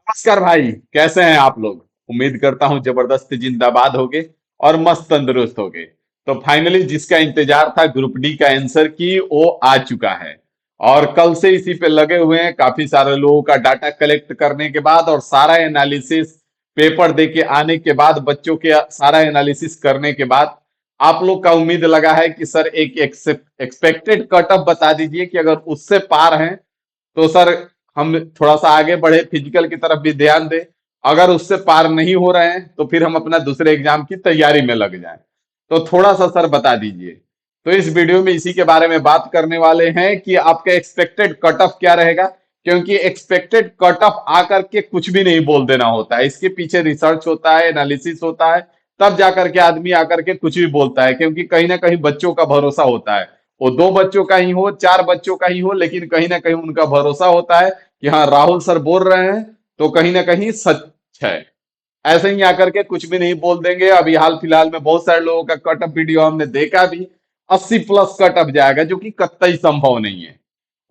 नमस्कार भाई। कैसे हैं आप लोग? उम्मीद करता हूं जबरदस्त जिंदाबाद होगे और मस्त तंदुरुस्त होगे। तो फाइनली जिसका इंतजार था ग्रुप डी का आंसर की वो आ चुका है। और कल से इसी पे लगे हुए हैं, काफी सारे लोगों का डाटा कलेक्ट करने के बाद और सारा एनालिसिस पेपर दे के आने के बाद, बच्चों के सारा एनालिसिस करने के बाद आप लोग का उम्मीद लगा है कि सर एक एक्सपेक्टेड कट ऑफ बता दीजिए कि अगर उससे पार हैं तो सर हम थोड़ा सा आगे बढ़े, फिजिकल की तरफ भी ध्यान दें। अगर उससे पार नहीं हो रहे हैं तो फिर हम अपना दूसरे एग्जाम की तैयारी में लग जाएं। तो थोड़ा सा सर बता दीजिए। तो इस वीडियो में इसी के बारे में बात करने वाले हैं कि आपका एक्सपेक्टेड कट ऑफ क्या रहेगा। क्योंकि एक्सपेक्टेड कट ऑफ आकर के कुछ भी नहीं बोल देना होता है, इसके पीछे रिसर्च होता है, एनालिसिस होता है, तब जाकर के आदमी आकर के कुछ भी बोलता है। क्योंकि कहीं ना कहीं बच्चों का भरोसा होता है, वो दो बच्चों का ही हो, चार बच्चों का ही हो, लेकिन कहीं ना कहीं उनका भरोसा होता है कि हाँ राहुल सर बोल रहे हैं तो कहीं ना कहीं सच है। ऐसे ही आकर के कुछ भी नहीं बोल देंगे। अभी हाल फिलहाल में बहुत सारे लोगों का कट ऑफ वीडियो हमने देखा भी, 80 प्लस कट ऑफ जाएगा, जो कि कतई संभव नहीं है।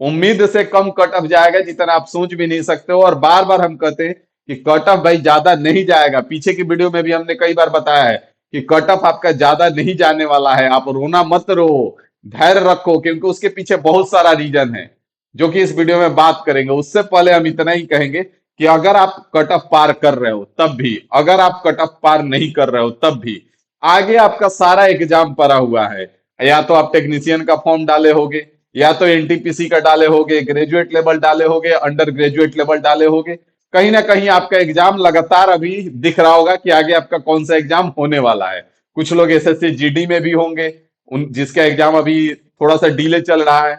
उम्मीद से कम कट ऑफ जाएगा जितना आप सोच भी नहीं सकते हो। और बार बार हम कहते हैं कि कट ऑफ भाई ज्यादा नहीं जाएगा, पीछे की वीडियो में भी हमने कई बार बताया है कि कट ऑफ आपका ज्यादा नहीं जाने वाला है। आप रोना मत रो, धैर्य रखो, क्योंकि उसके पीछे बहुत सारा रीजन है जो कि इस वीडियो में बात करेंगे। उससे पहले हम इतना ही कहेंगे कि अगर आप कट ऑफ पार कर रहे हो तब भी, अगर आप कट ऑफ पार नहीं कर रहे हो तब भी, आगे आपका सारा एग्जाम पड़ा हुआ है। या तो आप टेक्नीशियन का फॉर्म डाले होगे, या तो एनटीपीसी का डाले होगे, ग्रेजुएट लेवल डाले होगे, अंडर ग्रेजुएट लेवल डाले होगे। कहीं ना कहीं आपका एग्जाम लगातार अभी दिख रहा होगा कि आगे आपका कौन सा एग्जाम होने वाला है। कुछ लोग एसएससी जीडी में भी होंगे, उन जिसका एग्जाम अभी थोड़ा सा डिले चल रहा है।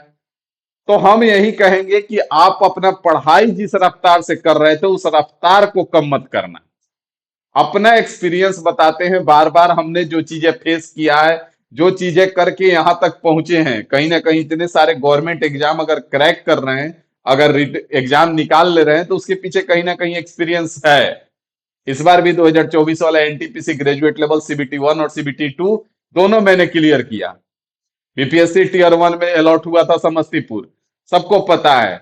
तो हम यही कहेंगे कि आप अपना पढ़ाई जिस रफ्तार से कर रहे थे उस रफ्तार को कम मत करना। अपना एक्सपीरियंस बताते हैं, बार बार हमने जो चीजें फेस किया है, जो चीजें करके यहां तक पहुंचे हैं। कहीं ना कहीं इतने सारे गवर्नमेंट एग्जाम अगर क्रैक कर रहे हैं, अगर एग्जाम निकाल ले रहे हैं, तो उसके पीछे कहीं ना कहीं एक्सपीरियंस है। इस बार भी 2024 वाला एनटीपीसी ग्रेजुएट लेवल सीबीटी 1 और सीबीटी 2 दोनों मैंने क्लियर किया। बीपीएससी टीयर 1 में अलॉट हुआ था समस्तीपुर, सबको पता है।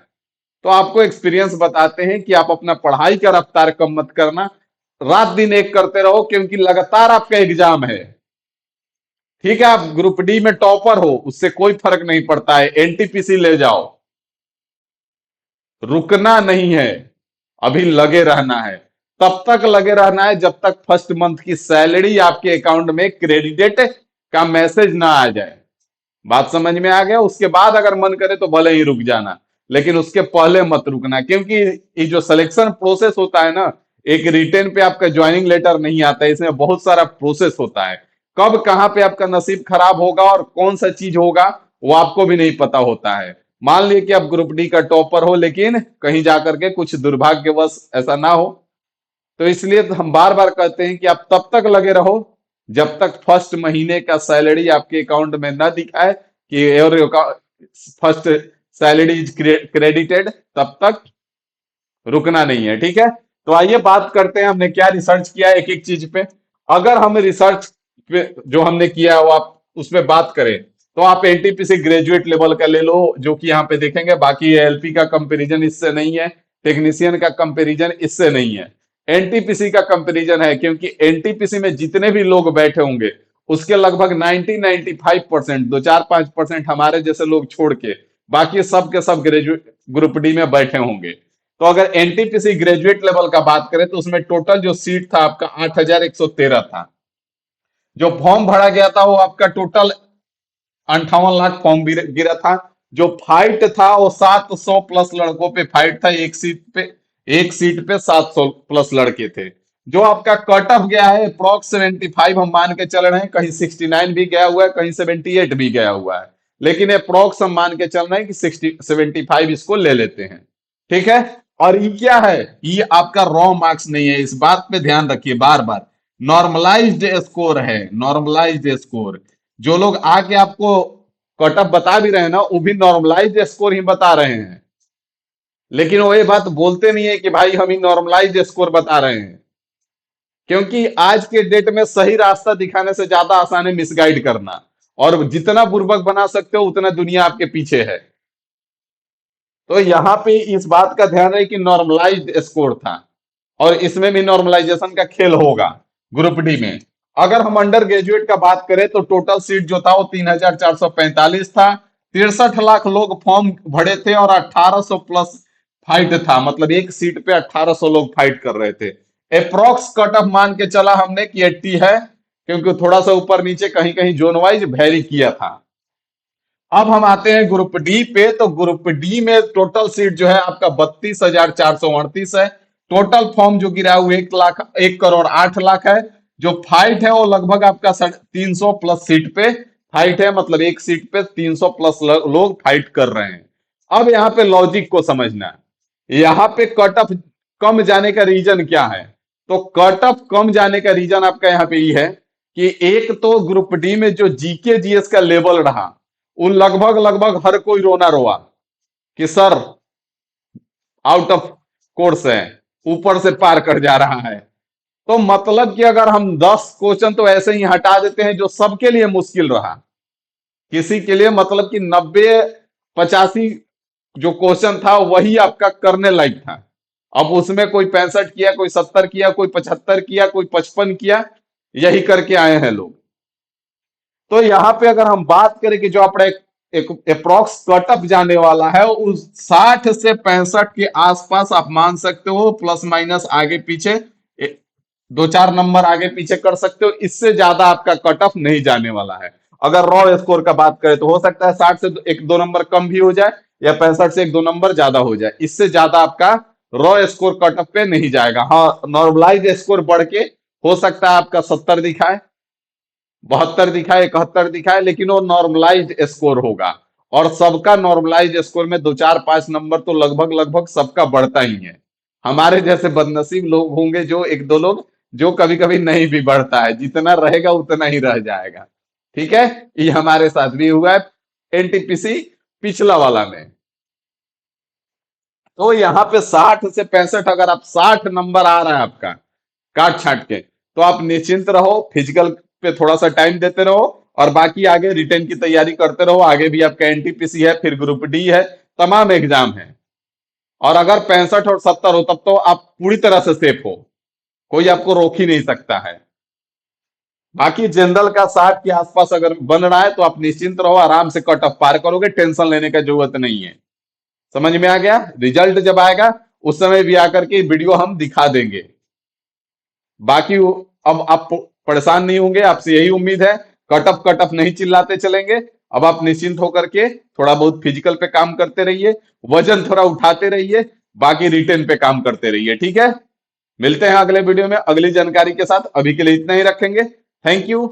तो आपको एक्सपीरियंस बताते हैं कि आप अपना पढ़ाई का रफ्तार कम मत करना, रात दिन एक करते रहो, क्योंकि लगातार आपका एग्जाम है। ठीक है, आप ग्रुप डी में टॉपर हो उससे कोई फर्क नहीं पड़ता है, एनटीपीसी ले जाओ, रुकना नहीं है, अभी लगे रहना है। तब तक लगे रहना है जब तक फर्स्ट मंथ की सैलरी आपके अकाउंट में क्रेडिट का मैसेज ना आ जाए। बात समझ में आ गया? उसके बाद अगर मन करे तो भले ही रुक जाना, लेकिन उसके पहले मत रुकना। क्योंकि ये जो सिलेक्शन प्रोसेस होता है ना, एक रिटेन पे आपका ज्वाइनिंग लेटर नहीं आता है, इसमें बहुत सारा प्रोसेस होता है। कब कहाँ पे आपका नसीब खराब होगा और कौन सा चीज होगा वो आपको भी नहीं पता होता है। मान लीजिए कि आप ग्रुप डी का टॉपर हो, लेकिन कहीं जाकर के कुछ दुर्भाग्यवश ऐसा ना हो। तो इसलिए तो हम बार बार कहते हैं कि आप तब तक लगे रहो जब तक फर्स्ट महीने का सैलरी आपके अकाउंट में ना दिखाए कि your first salary is credited, तब तक रुकना नहीं है। ठीक है, तो आइए बात करते हैं हमने क्या रिसर्च किया है एक एक चीज पे। अगर हम रिसर्च पे जो हमने किया है वो आप उसमें बात करें, तो आप एनटीपीसी ग्रेजुएट लेवल का ले लो, जो कि यहाँ पे देखेंगे। बाकी एलपी का कंपैरिजन इससे नहीं है, टेक्नीशियन का कंपैरिजन इससे नहीं है, एनटीपीसी का कंपैरिजन है। क्योंकि एनटीपीसी में जितने भी लोग बैठे होंगे उसके लगभग 90-95%, 2-4-5% हमारे जैसे लोग छोड़ के बाकी सब के सब ग्रेजुएट ग्रुप डी में बैठे होंगे। तो अगर एनटीपीसी ग्रेजुएट लेवल का बात करें तो उसमें टोटल जो सीट था आपका 8,113 था। जो फॉर्म भरा गया था वो आपका टोटल 58 लाख फॉर्म गिरा था। जो फाइट था वो 700 प्लस लड़कों पे फाइट था, एक सीट पे 700 प्लस लड़के थे। जो आपका कट ऑफ गया है अप्रॉक्स 75 हम मान के चल रहे हैं, कहीं 69 भी गया हुआ है, कहीं 78 भी गया हुआ है, लेकिन अप्रॉक्स हम मान के चल रहे हैं कि 75 इसको ले लेते हैं। ठीक है, और ये क्या है, ये आपका रॉ मार्क्स नहीं है, इस बात पे ध्यान रखिए बार बार। नॉर्मलाइज्ड स्कोर है, नॉर्मलाइज्ड स्कोर। जो लोग आके आपको कट ऑफ बता भी रहे हैं ना, वो भी नॉर्मलाइज्ड स्कोर ही बता रहे हैं, लेकिन वो ये बात बोलते नहीं है कि भाई हम ही नॉर्मलाइज्ड स्कोर बता रहे हैं। क्योंकि आज के डेट में सही रास्ता दिखाने से ज्यादा आसान है मिसगाइड करना, और जितना बुर्बक बना सकते हो उतना दुनिया आपके पीछे है। तो यहाँ पे इस बात का ध्यान रहे कि नॉर्मलाइज्ड स्कोर था। और इसमें भी नॉर्मलाइजेशन का खेल होगा ग्रुप डी में। अगर हम अंडर ग्रेजुएट का बात करें तो टोटल सीट जो था वो 3,445 था। 63 लाख लोग फॉर्म भरे थे और 1800 प्लस फाइट था, मतलब एक सीट पे 1800 लोग फाइट कर रहे थे। अप्रोक्स कट ऑफ मान के चला हमने कि 80 है, क्योंकि थोड़ा सा ऊपर नीचे कहीं कहीं जोन वाइज वेरी किया था। अब हम आते हैं ग्रुप डी पे। तो ग्रुप डी में टोटल सीट जो है आपका 32,438 है। टोटल फॉर्म जो गिरा है वो 1,08,00,000 है। जो फाइट है वो लगभग आपका 300 प्लस सीट पे फाइट है, मतलब एक सीट पे 300 प्लस लोग फाइट कर रहे हैं। अब यहाँ पे लॉजिक को समझना है। यहाँ पे कट ऑफ कम जाने का रीजन क्या है? तो कट ऑफ कम जाने का रीजन आपका यहाँ पे ये है कि एक तो ग्रुप डी में जो जीके जीएस का लेवल रहा, वो लगभग लगभग हर कोई रोना रोआ कि सर आउट ऑफ कोर्स है, ऊपर से पार कर जा रहा है। तो मतलब कि अगर हम 10 क्वेश्चन तो ऐसे ही हटा देते हैं जो सबके लिए मुश्किल रहा, किसी के लिए मतलब कि 90-85 जो क्वेश्चन था वही आपका करने लायक था। अब उसमें कोई 65 किया, कोई 70 किया, कोई 75 किया, कोई 55 किया, यही करके आए हैं लोग। तो यहाँ पे अगर हम बात करें कि जो अपना एक अप्रोक्स कटअप जाने वाला है उस 60 से 65 के आसपास आप मान सकते हो, प्लस माइनस आगे पीछे दो चार नंबर आगे पीछे कर सकते हो। इससे ज्यादा आपका कट ऑफ नहीं जाने वाला है। अगर रॉ स्कोर का बात करें तो हो सकता है 60 से एक दो नंबर कम भी हो जाए या 65 से एक दो नंबर ज्यादा हो जाए। इससे ज्यादा आपका रॉ स्कोर कट ऑफ पे नहीं जाएगा। हाँ, नॉर्मलाइज स्कोर बढ़ के हो सकता है आपका 70 दिखाए, 72 दिखाए, 71 दिखाए, लेकिन वो नॉर्मलाइज स्कोर होगा। और सबका नॉर्मलाइज स्कोर में दो चार पांच नंबर तो लगभग लगभग सबका बढ़ता ही है। हमारे जैसे बदनसीब लोग होंगे जो एक दो लोग जो कभी कभी नहीं भी बढ़ता है, जितना रहेगा उतना ही रह जाएगा। ठीक है, ये हमारे साथ भी हुआ है एनटीपीसी पिछला वाला में। तो यहाँ पे 60 से 65, अगर आप 60 नंबर आ रहा है आपका काट छाट के, तो आप निश्चिंत रहो, फिजिकल पे थोड़ा सा टाइम देते रहो और बाकी आगे रिटर्न की तैयारी करते रहो। आगे भी आपका एनटीपीसी है, फिर ग्रुप डी है, तमाम एग्जाम है। और अगर 65 और 70 हो तब तो आप पूरी तरह से सेफ हो, कोई आपको रोक ही नहीं सकता है। बाकी जनरल का 60 के आसपास अगर बन रहा है तो आप निश्चिंत रहो, आराम से कट ऑफ पार करोगे, टेंशन लेने का जरूरत नहीं है। समझ में आ गया? रिजल्ट जब आएगा उस समय भी आकर के वीडियो हम दिखा देंगे। बाकी अब आप परेशान नहीं होंगे, आपसे यही उम्मीद है। कट ऑफ नहीं चिल्लाते चलेंगे। अब आप निश्चिंत होकर के थोड़ा बहुत फिजिकल पे काम करते रहिए, वजन थोड़ा उठाते रहिए, बाकी रिटेन पे काम करते रहिए। ठीक है, मिलते हैं अगले वीडियो में अगली जानकारी के साथ। अभी के लिए इतना ही रखेंगे। Thank you.